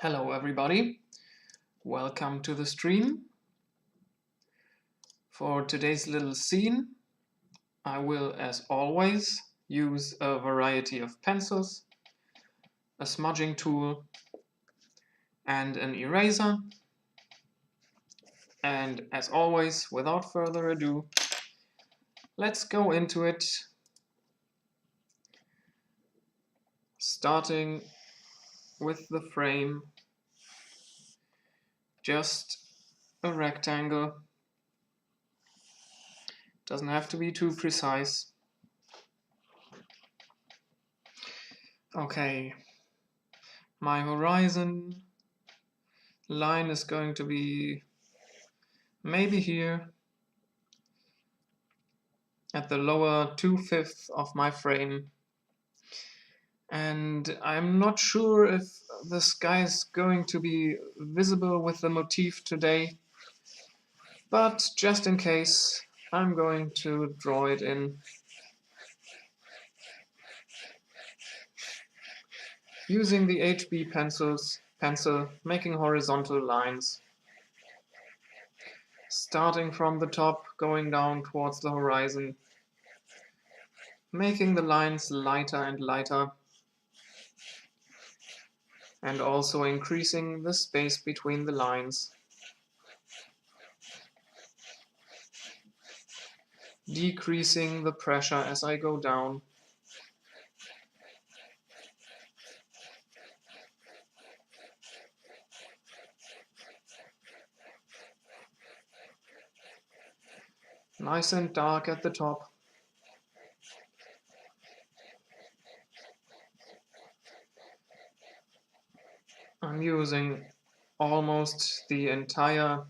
Hello everybody, welcome to the stream. For today's little scene, I will, as always, use a variety of pencils, a smudging tool, and an eraser. And as always, without further ado, let's go into it, starting with the frame, just a rectangle. Doesn't have to be too precise. Okay, my horizon line is going to be maybe here at the lower 2/5 of my frame. And I'm not sure if the sky is going to be visible with the motif today, but just in case, I'm going to draw it in. Using the HB pencil, making horizontal lines. Starting from the top, going down towards the horizon. Making the lines lighter and lighter. And also increasing the space between the lines. Decreasing the pressure as I go down. Nice and dark at the top. I'm using almost the entire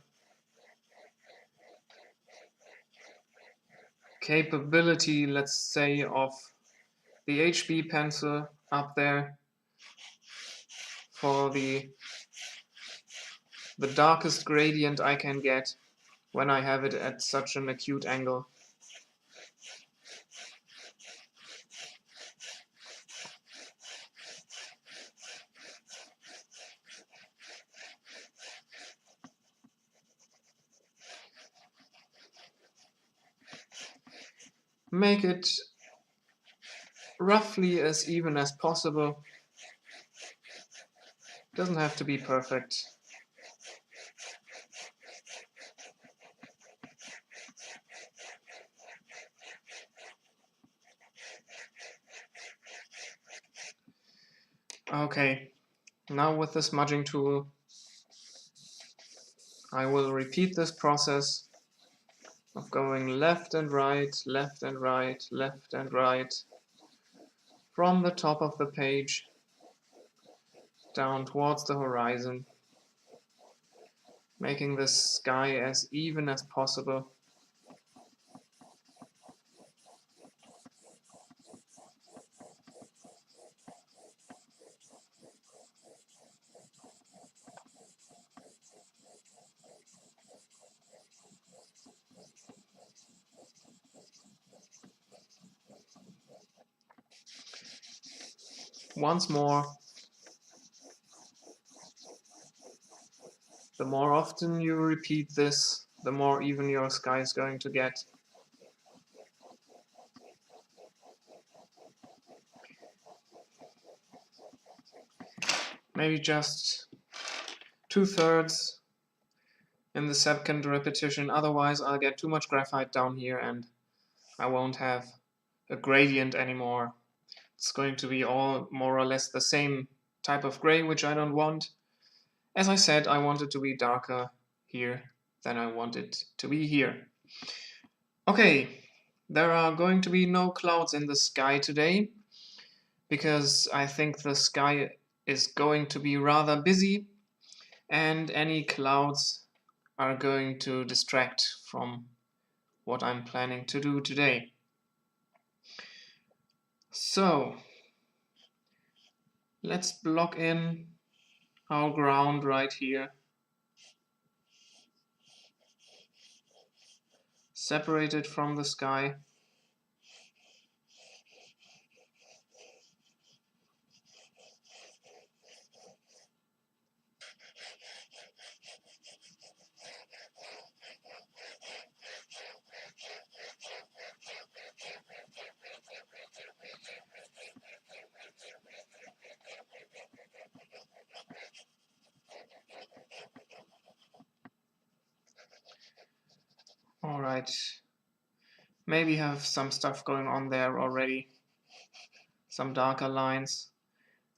capability, let's say, of the HB pencil up there for the darkest gradient I can get when I have it at such an acute angle. Make it roughly as even as possible. Doesn't have to be perfect. Okay, now with the smudging tool, I will repeat this process of going left and right, left and right, left and right, from the top of the page down towards the horizon, making the sky as even as possible. Once more, the more often you repeat this, the more even your sky is going to get. Maybe just 2/3 in the second repetition, otherwise I'll get too much graphite down here and I won't have a gradient anymore. It's going to be all more or less the same type of gray, which I don't want. As I said, I want it to be darker here than I want it to be here. Okay, there are going to be no clouds in the sky today, because I think the sky is going to be rather busy, and any clouds are going to distract from what I'm planning to do today. So, let's block in our ground right here. Separate it from the sky. Alright, maybe have some stuff going on there already, some darker lines,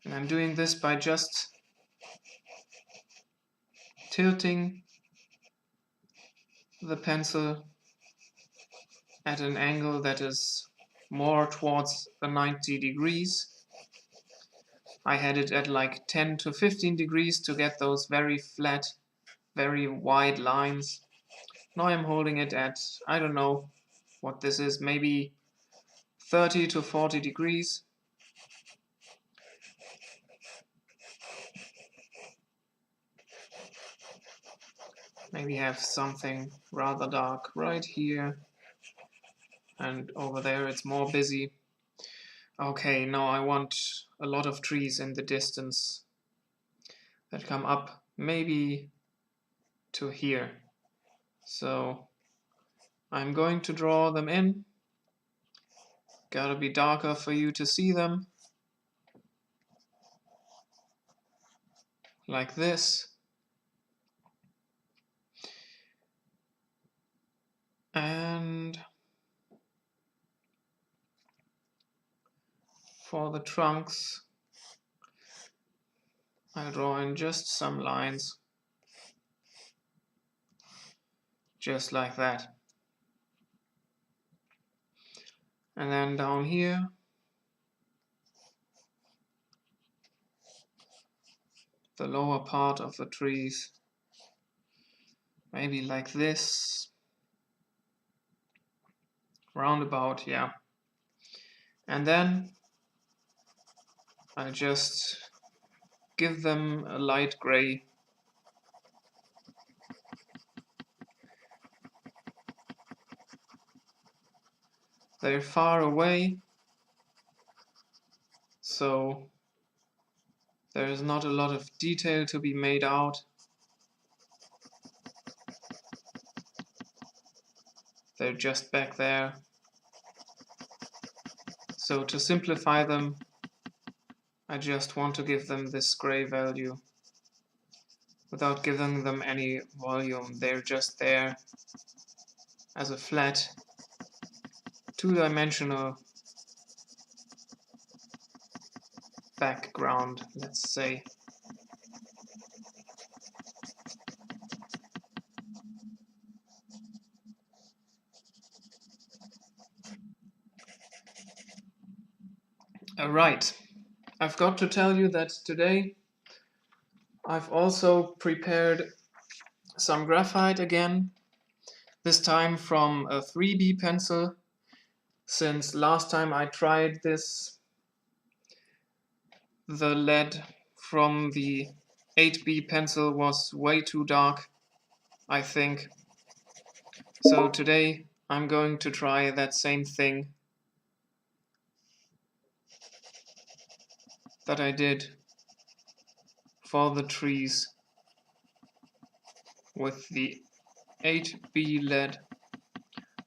and I'm doing this by just tilting the pencil at an angle that is more towards the 90 degrees. I had it at like 10 to 15 degrees to get those very flat, very wide lines. Now I'm holding it at, I don't know what this is, maybe 30 to 40 degrees. Maybe have something rather dark right here, and over there it's more busy. Okay, now I want a lot of trees in the distance that come up maybe to here. So I'm going to draw them in. Gotta be darker for you to see them. Like this. And for the trunks, I draw in just some lines. Just like that. And then down here, the lower part of the trees, maybe like this. Roundabout, yeah. And then I just give them a light gray. They're far away, so there is not a lot of detail to be made out. They're just back there. So to simplify them, I just want to give them this gray value without giving them any volume. They're just there as a flat, two-dimensional background, let's say. Alright, I've got to tell you that today I've also prepared some graphite again, this time from a 3B pencil. Since last time I tried this, the lead from the 8B pencil was way too dark, I think. So today I'm going to try that same thing that I did for the trees with the 8B lead,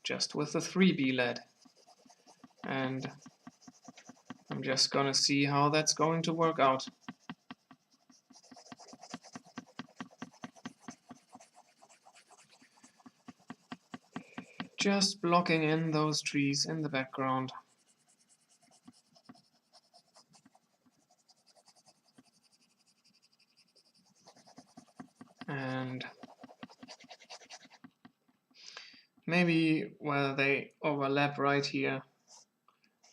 just with the 3B lead. And I'm just gonna see how that's going to work out. Just blocking in those trees in the background. And maybe where they overlap right here,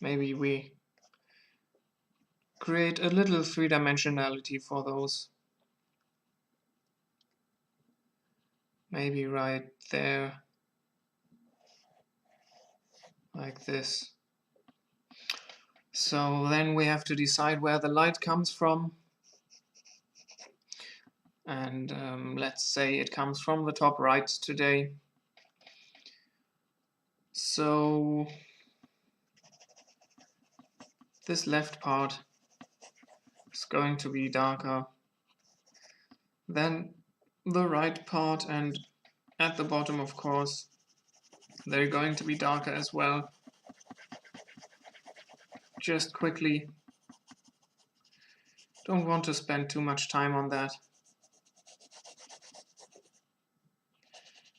maybe we create a little three-dimensionality for those. Maybe right there, like this. So then we have to decide where the light comes from. And let's say it comes from the top right today. So this left part is going to be darker than the right part, and at the bottom, of course, they're going to be darker as well. Just quickly, don't want to spend too much time on that.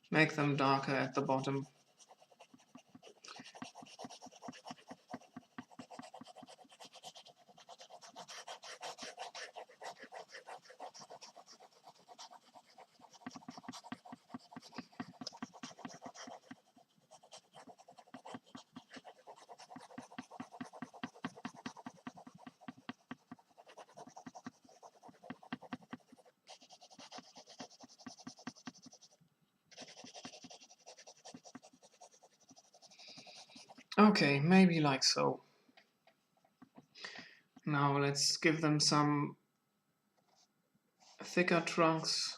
Make them darker at the bottom Okay, maybe like so. Now let's give them some thicker trunks.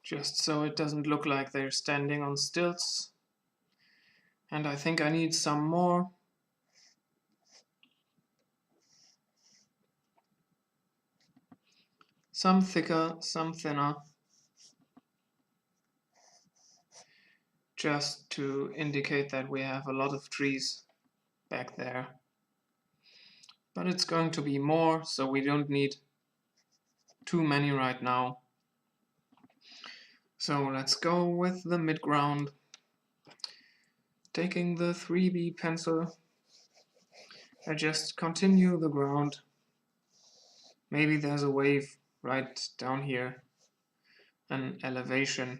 Just so it doesn't look like they're standing on stilts. And I think I need some more. Some thicker, some thinner. Just to indicate that we have a lot of trees back there. But it's going to be more, so we don't need too many right now. So let's go with the midground. Taking the 3B pencil, I just continue the ground. Maybe there's a wave right down here, an elevation.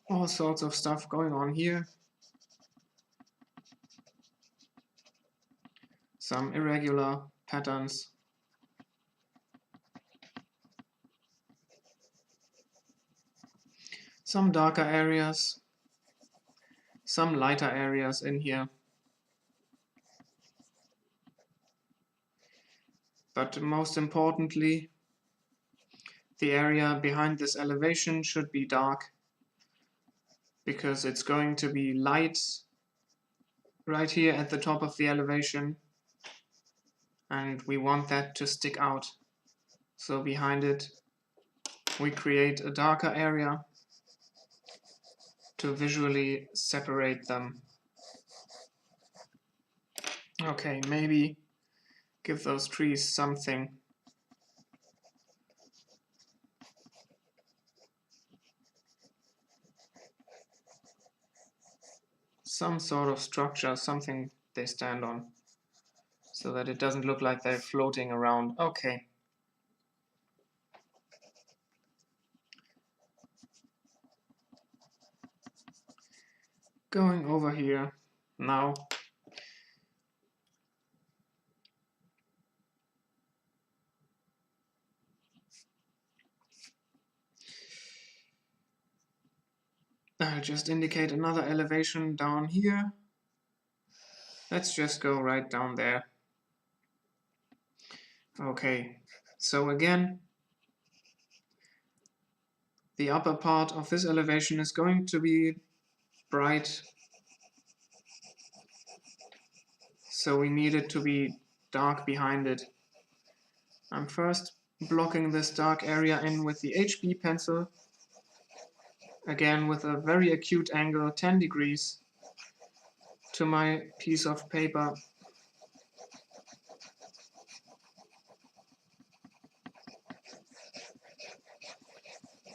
All sorts of stuff going on here. Some irregular patterns. Some darker areas. Some lighter areas in here. But most importantly, the area behind this elevation should be dark, because it's going to be light right here at the top of the elevation, and we want that to stick out. So behind it we create a darker area to visually separate them. Okay, maybe give those trees something. Some sort of structure, something they stand on, so that it doesn't look like they're floating around. Okay. Going over here now. I'll just indicate another elevation down here. Let's just go right down there. Okay, so again, the upper part of this elevation is going to be bright, so we need it to be dark behind it. I'm first blocking this dark area in with the HB pencil, again with a very acute angle, 10 degrees, to my piece of paper.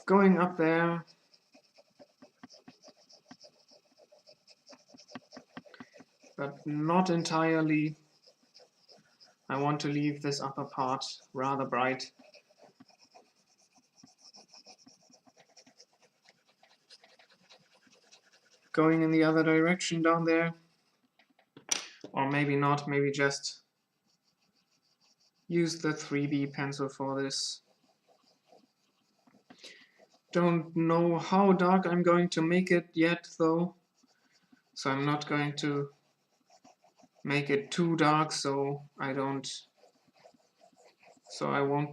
Going up there, but not entirely. I want to leave this upper part rather bright. Going in the other direction down there, or maybe not, maybe just use the 3B pencil for this. Don't know how dark I'm going to make it yet though, so I'm not going to make it too dark so I won't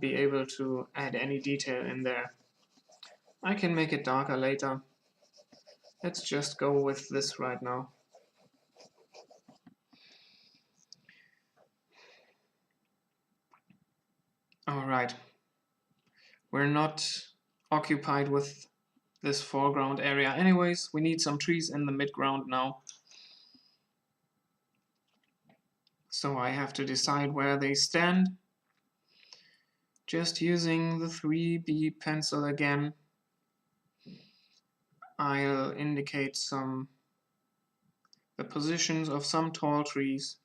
be able to add any detail in there. I can make it darker later. Let's just go with this right now. Alright, we're not occupied with this foreground area anyways. We need some trees in the midground now. So I have to decide where they stand. Just using the 3B pencil again, I'll indicate the positions of some tall trees.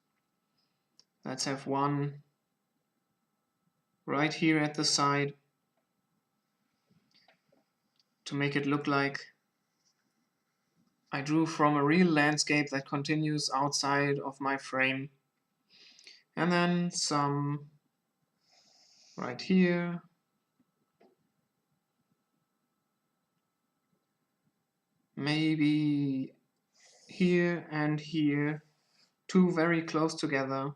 Let's have one right here at the side. to make it look like I drew from a real landscape that continues outside of my frame. And then some right here. Maybe here and here, two very close together.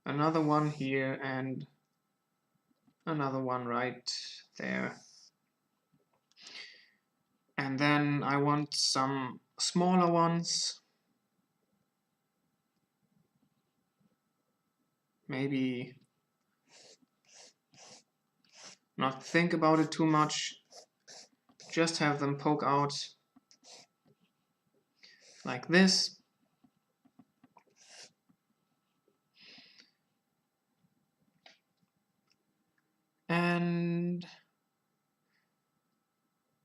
Another one here and another one right there. And then I want some smaller ones. Maybe not think about it too much. Just have them poke out like this. And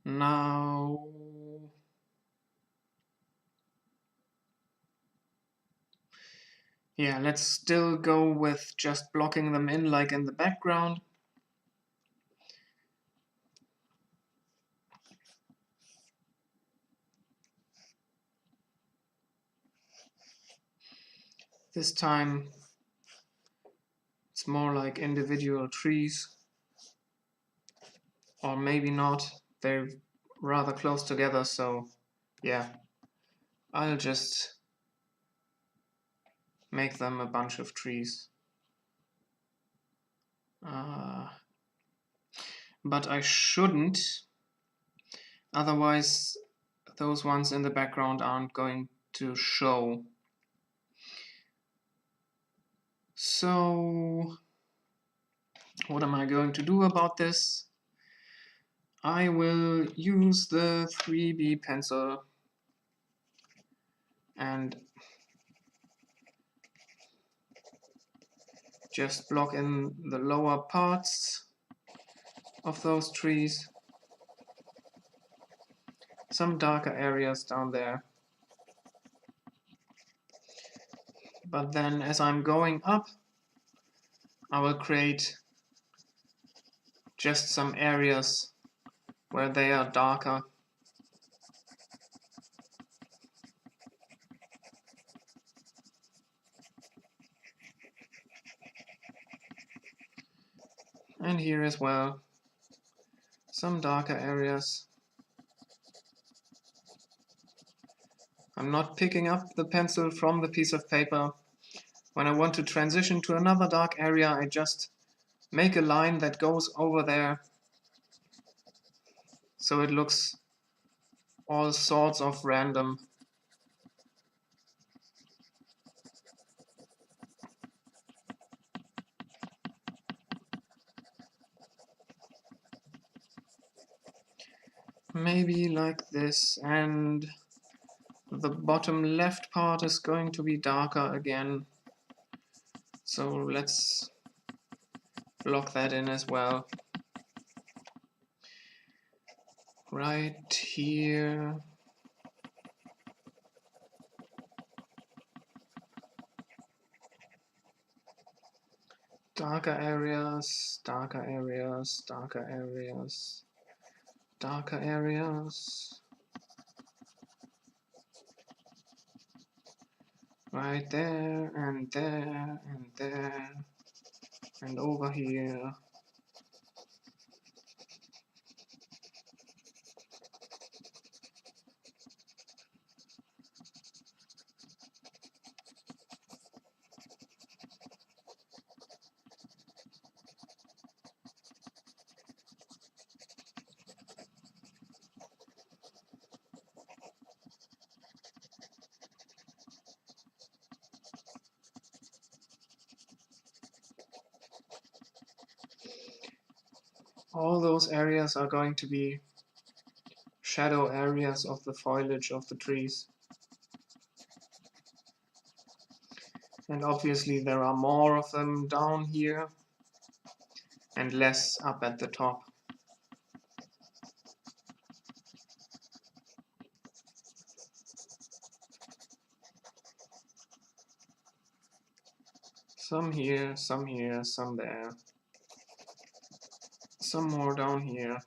now yeah, let's still go with just blocking them in like in the background. This time it's more like individual trees. Or maybe not, they're rather close together, so yeah. I'll just make them a bunch of trees. But I shouldn't, otherwise those ones in the background aren't going to show. So what am I going to do about this? I will use the 3B pencil and just block in the lower parts of those trees. Some darker areas down there. But then as I'm going up, I will create just some areas where they are darker. And here as well, some darker areas. I'm not picking up the pencil from the piece of paper. When I want to transition to another dark area, I just make a line that goes over there, so it looks all sorts of random. Maybe like this, and the bottom left part is going to be darker again. So let's block that in as well. Right here. Darker areas, darker areas, darker areas, darker areas. Right there, and there, and there, and over here. All those areas are going to be shadow areas of the foliage of the trees. And obviously there are more of them down here and less up at the top. Some here, some here, some there. Some more down here.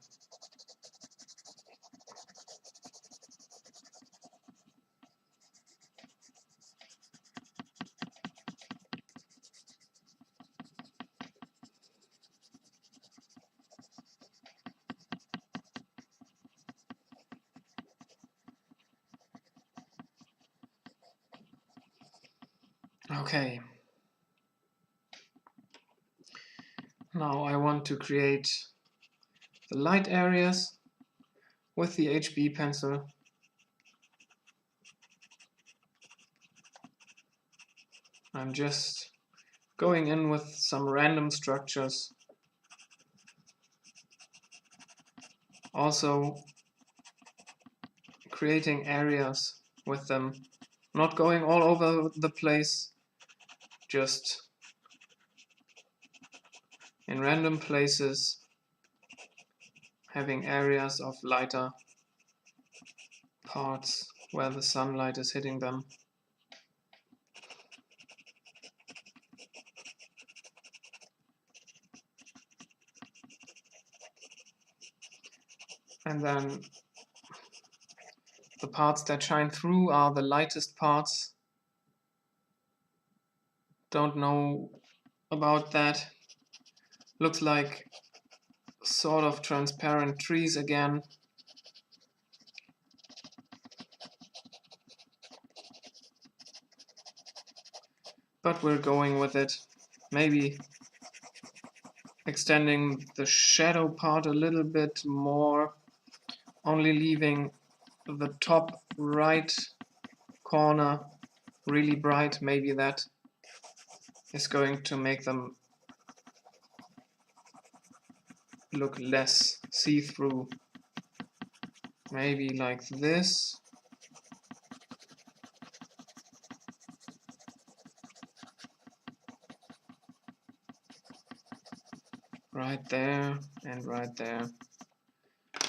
Okay. Now I want to create the light areas with the HB pencil. I'm just going in with some random structures. Also creating areas with them. Not going all over the place, just in random places, having areas of lighter parts where the sunlight is hitting them. And then the parts that shine through are the lightest parts. Don't know about that. Looks like sort of transparent trees again. But we're going with it. Maybe extending the shadow part a little bit more, only leaving the top right corner really bright. Maybe that is going to make them look less see-through. Maybe like this. Right there and right there.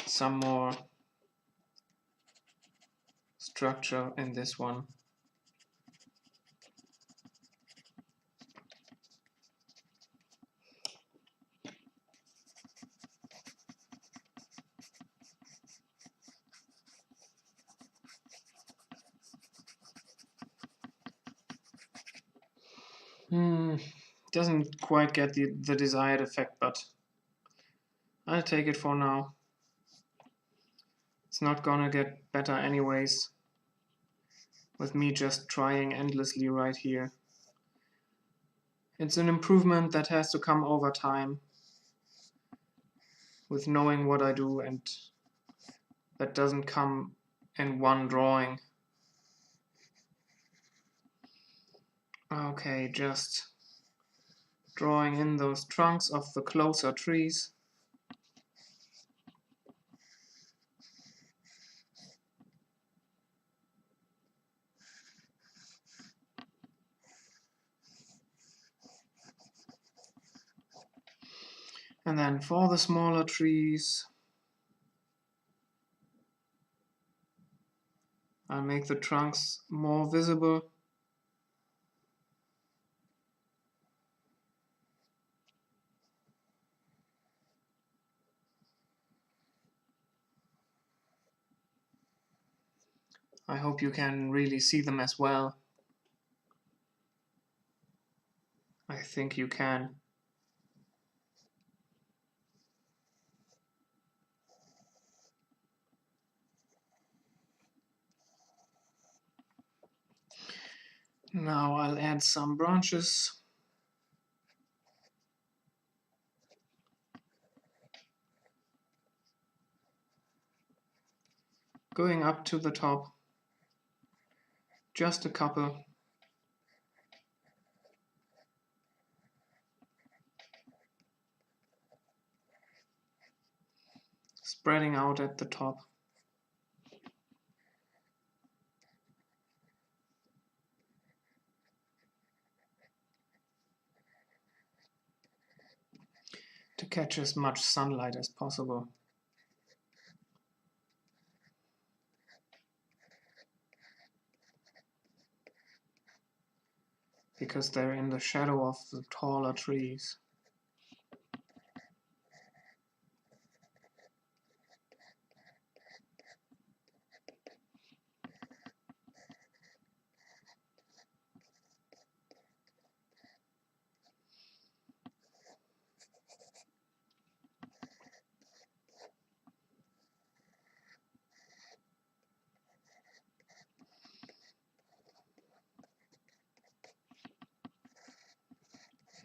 Some more structure in this one. Doesn't quite get the desired effect, but I'll take it for now. It's not gonna get better anyways, with me just trying endlessly right here. It's an improvement that has to come over time, with knowing what I do, and that doesn't come in one drawing. Okay, just drawing in those trunks of the closer trees. And then for the smaller trees, I'll make the trunks more visible. I hope you can really see them as well. I think you can. Now I'll add some branches. Going up to the top. Just a couple. Spreading out at the top. To catch as much sunlight as possible. Because they're in the shadow of the taller trees.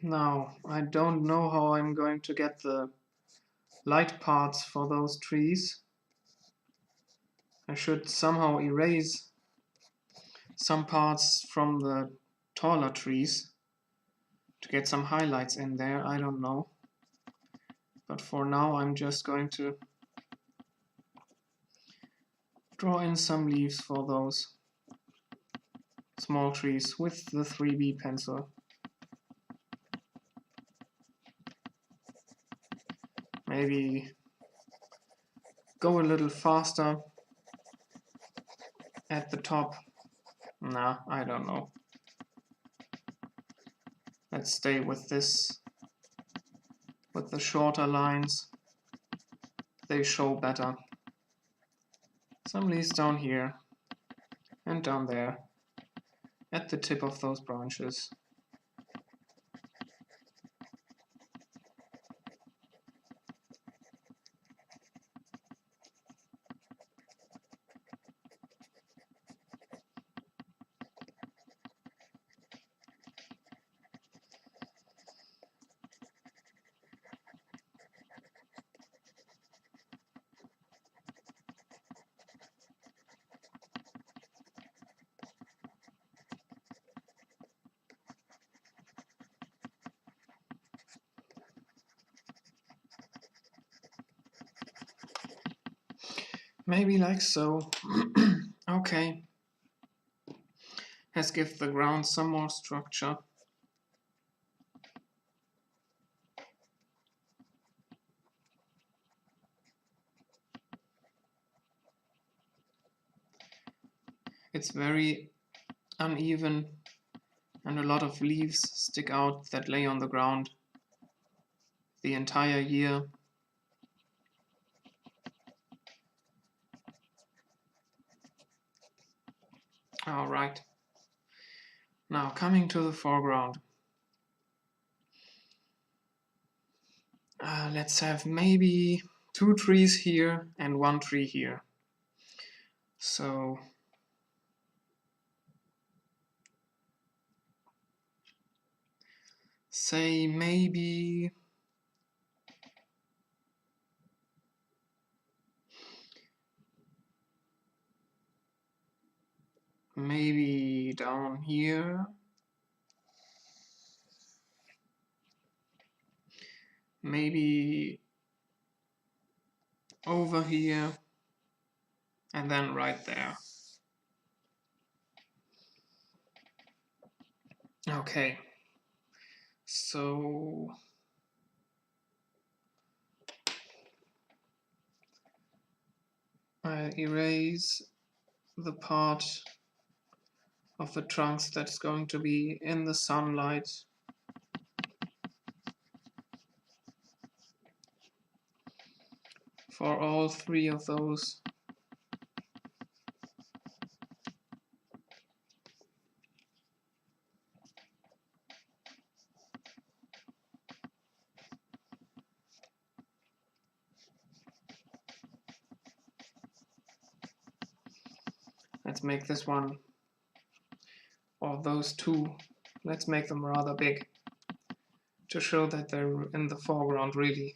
Now, I don't know how I'm going to get the light parts for those trees. I should somehow erase some parts from the taller trees to get some highlights in there. I don't know. But for now, I'm just going to draw in some leaves for those small trees with the 3B pencil. Maybe go a little faster at the top. Nah, I don't know. Let's stay with this, with the shorter lines. They show better. Some leaves down here and down there at the tip of those branches. Maybe like so. Okay. Let's give the ground some more structure. It's very uneven and a lot of leaves stick out that lay on the ground the entire year. Alright. Now coming to the foreground. Let's have maybe 2 trees here and 1 tree here. So say maybe down here, maybe over here, and then right there. Okay, so I'll erase the part of the trunks that's going to be in the sunlight. For all 3 of those. Let's make this one, or those 2, let's make them rather big to show that they're in the foreground really.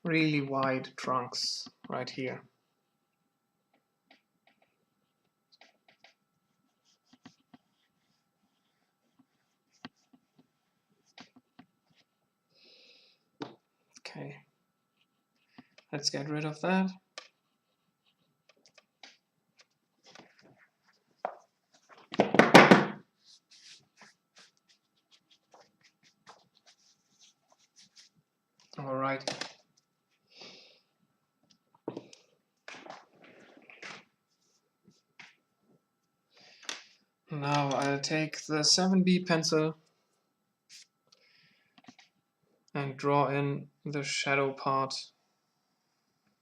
Really wide trunks right here. Okay, let's get rid of that. All right. Now I'll take the 7B pencil and draw in the shadow part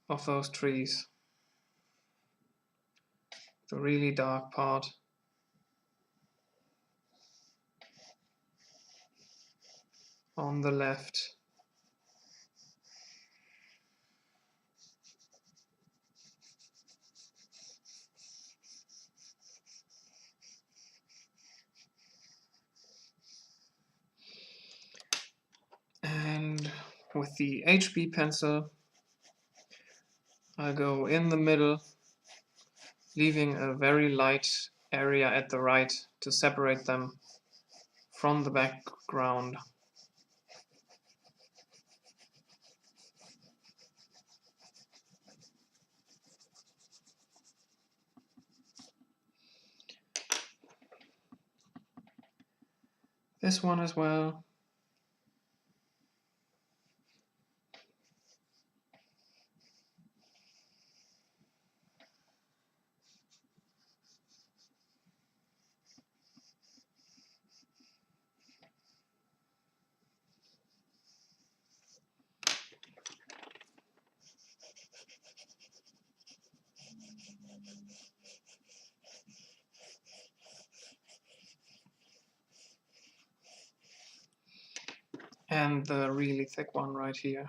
of those trees. The really dark part. on the left. And with the HB pencil, I'll go in the middle, leaving a very light area at the right to separate them from the background. This one as well. And the really thick one right here.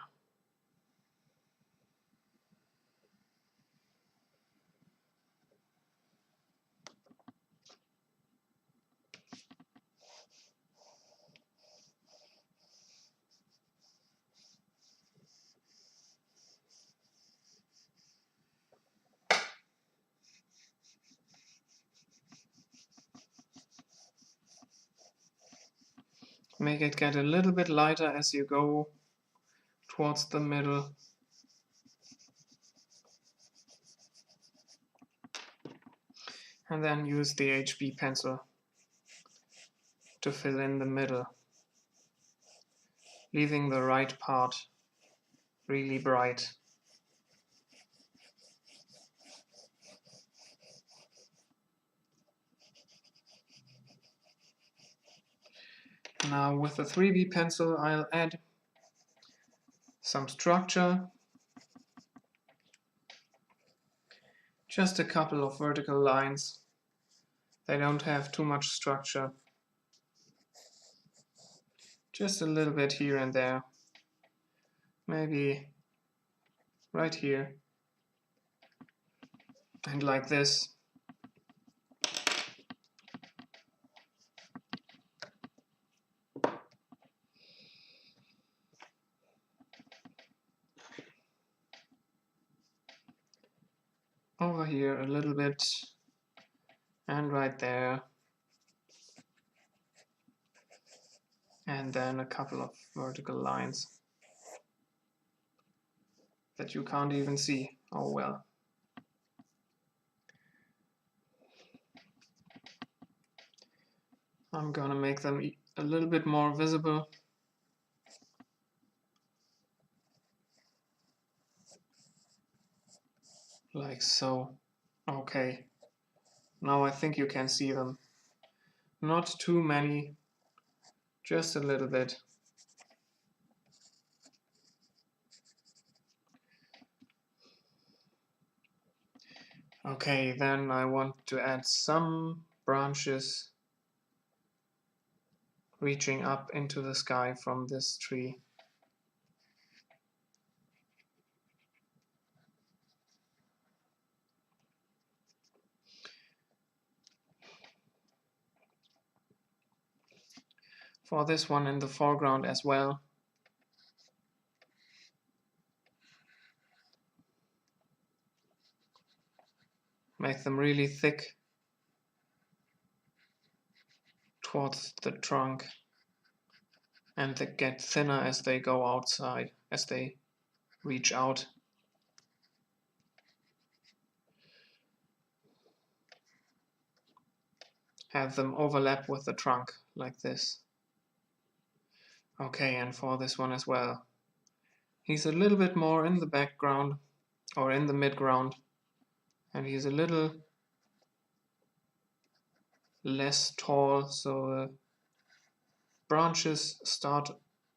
Make it get a little bit lighter as you go towards the middle. And then use the HB pencil to fill in the middle, leaving the right part really bright. Now with the 3B pencil, I'll add some structure. Just a couple of vertical lines. They don't have too much structure. Just a little bit here and there. Maybe right here. And like this. Over here a little bit. And right there. And then a couple of vertical lines that you can't even see. Oh well. I'm gonna make them a little bit more visible. Like so. Okay. Now I think you can see them. Not too many, just a little bit. Okay, then I want to add some branches reaching up into the sky from this tree. For this one in the foreground as well. Make them really thick towards the trunk, and they get thinner as they go outside, as they reach out. Have them overlap with the trunk like this. Okay, and for this one as well. He's a little bit more in the background or in the midground, and he's a little less tall, so branches start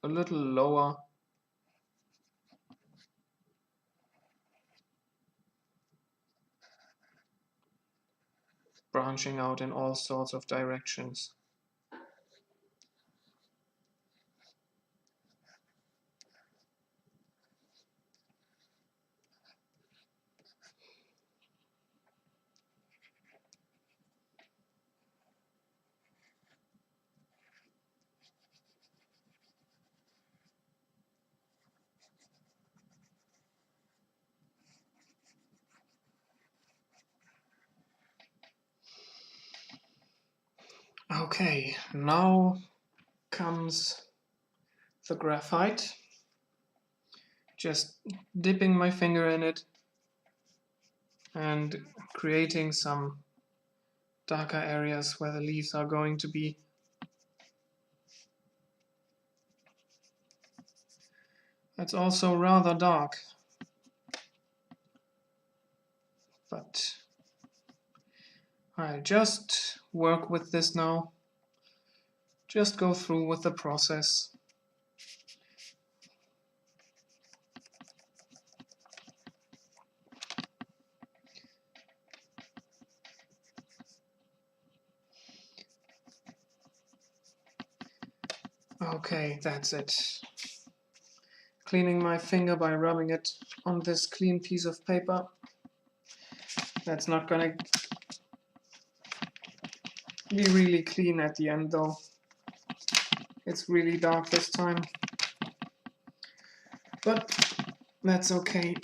a little lower. Branching out in all sorts of directions. Okay, now comes the graphite. Just dipping my finger in it and creating some darker areas where the leaves are going to be. It's also rather dark, but I'll just work with this now. Just go through with the process. Okay, that's it. Cleaning my finger by rubbing it on this clean piece of paper. That's not gonna be really clean at the end though. It's really dark this time. But that's okay.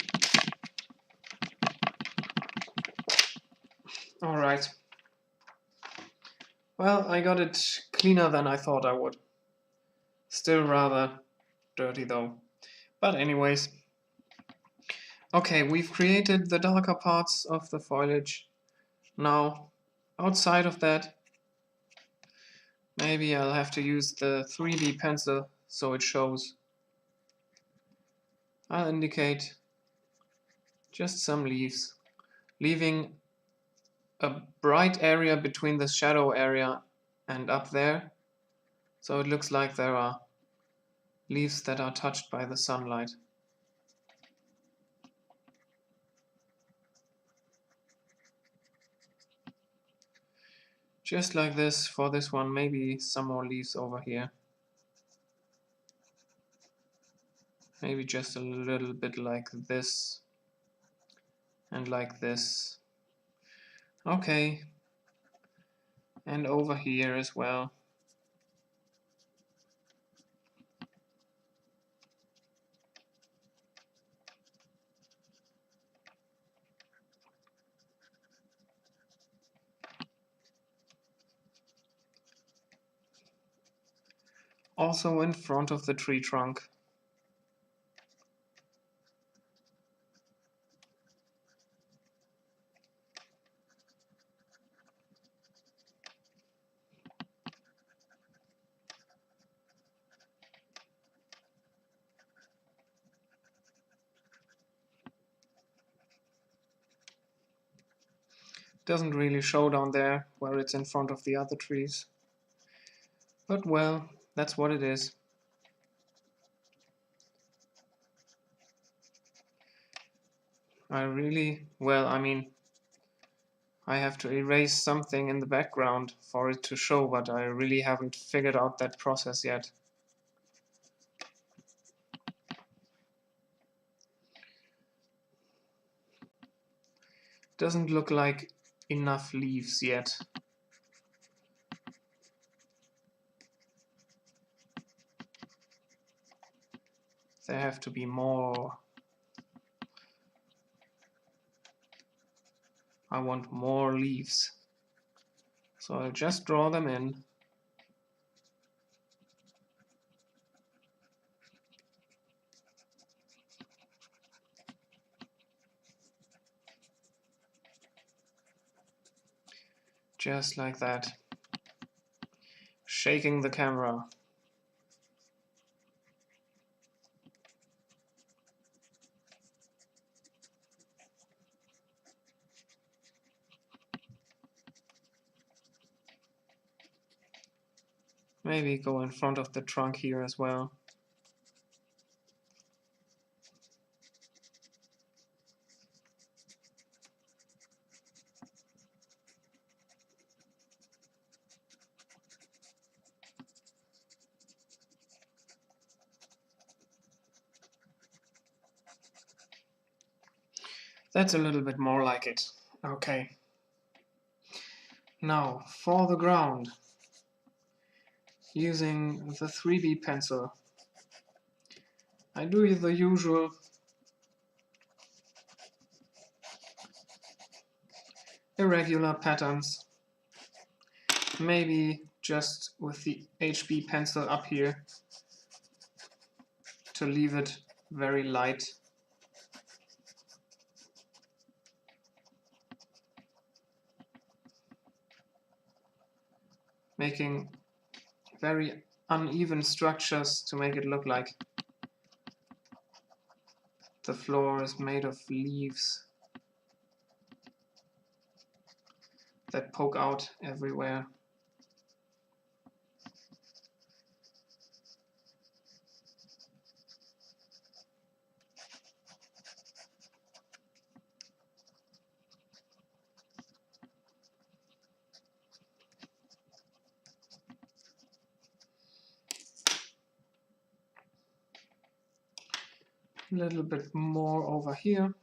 Alright. Well, I got it cleaner than I thought I would. Still rather dirty though. But anyways. Okay, we've created the darker parts of the foliage. Now, outside of that, maybe I'll have to use the 3B pencil so it shows. I'll indicate just some leaves, leaving a bright area between the shadow area and up there, so it looks like there are leaves that are touched by the sunlight. Just like this for this one, maybe some more leaves over here. Maybe just a little bit like this and like this. Okay, and over here as well. Also in front of the tree trunk. Doesn't really show down there where it's in front of the other trees. But well, that's what it is. I mean, I have to erase something in the background for it to show, but I really haven't figured out that process yet. Doesn't look like enough leaves yet. There have to be more. I want more leaves. So I'll just draw them in. Just like that. Shaking the camera. Maybe go in front of the trunk here as well. That's a little bit more like it. Okay. Now, for the ground, using the 3B pencil, I do the usual irregular patterns. Maybe just with the HB pencil up here to leave it very light. Making very uneven structures to make it look like the floor is made of leaves that poke out everywhere. A little bit more over here.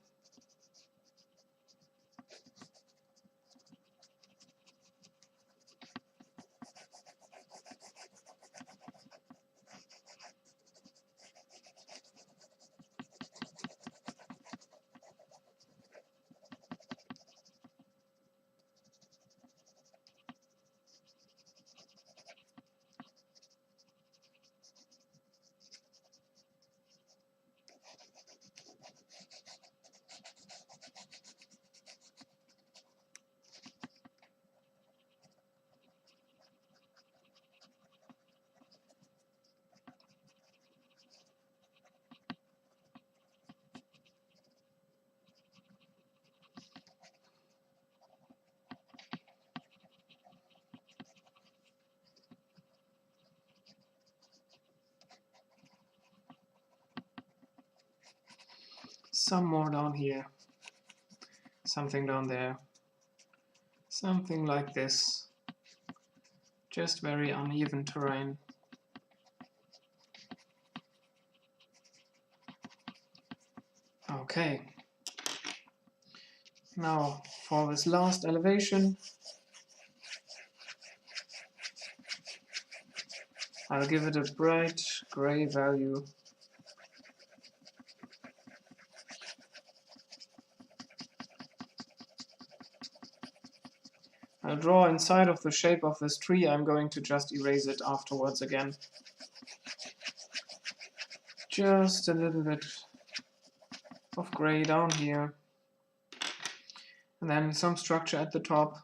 Some more down here, something down there, something like this. Just very uneven terrain. Okay. Now for this last elevation, I'll give it a bright gray value. I'll draw inside of the shape of this tree. I'm going to just erase it afterwards again. Just a little bit of gray down here. And then some structure at the top.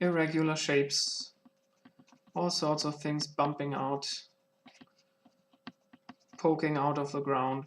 Irregular shapes. All sorts of things bumping out, poking out of the ground.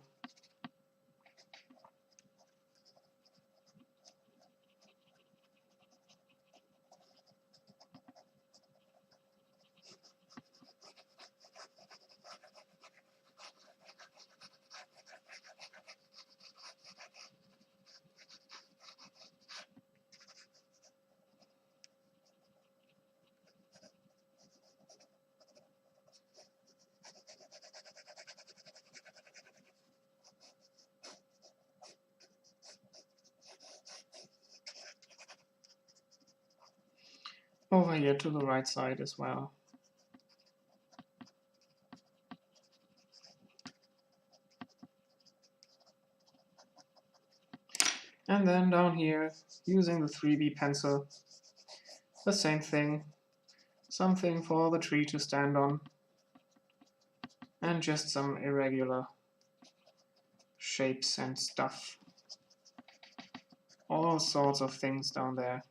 Over here to the right side as well. And then down here, using the 3B pencil, the same thing. Something for the tree to stand on. And just some irregular shapes and stuff. All sorts of things down there.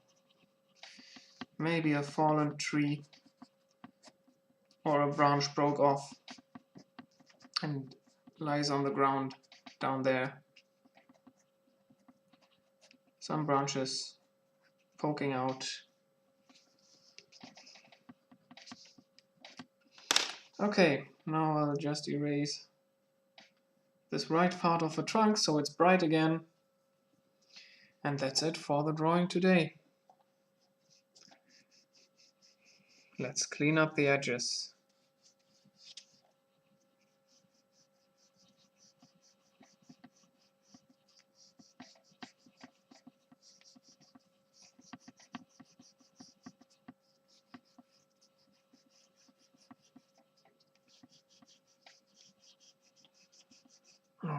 Maybe a fallen tree or a branch broke off and lies on the ground down there. Some branches poking out. Okay, now I'll just erase this right part of the trunk so it's bright again. And that's it for the drawing today. Let's clean up the edges.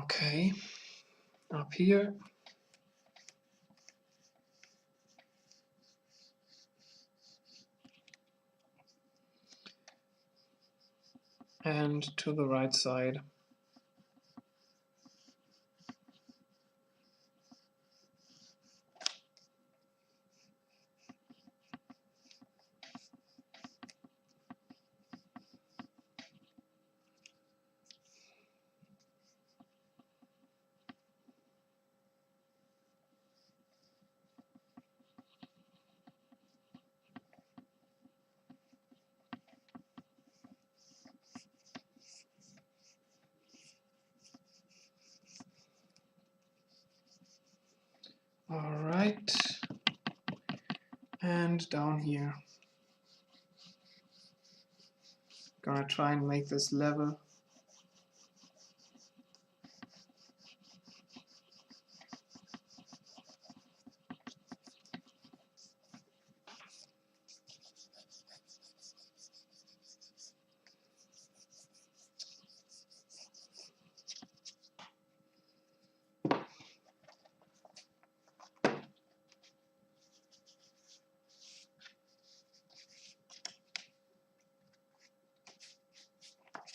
Okay, up here. And to the right side. All right, and down here. Gonna try and make this level.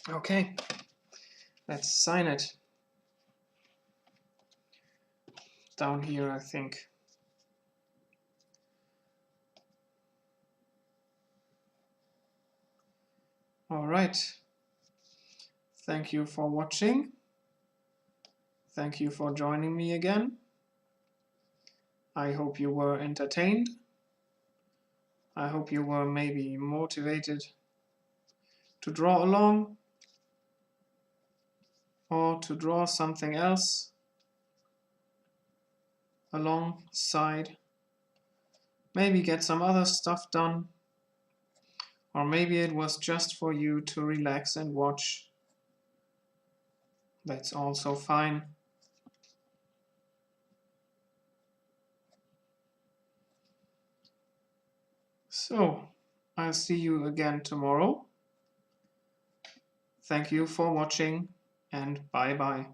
Okay, let's sign it. Down here, I think. All right. Thank you for watching. Thank you for joining me again. I hope you were entertained. I hope you were maybe motivated to draw along or to draw something else alongside. Maybe get some other stuff done. Or maybe it was just for you to relax and watch. That's also fine. So, I'll see you again tomorrow. Thank you for watching and bye bye.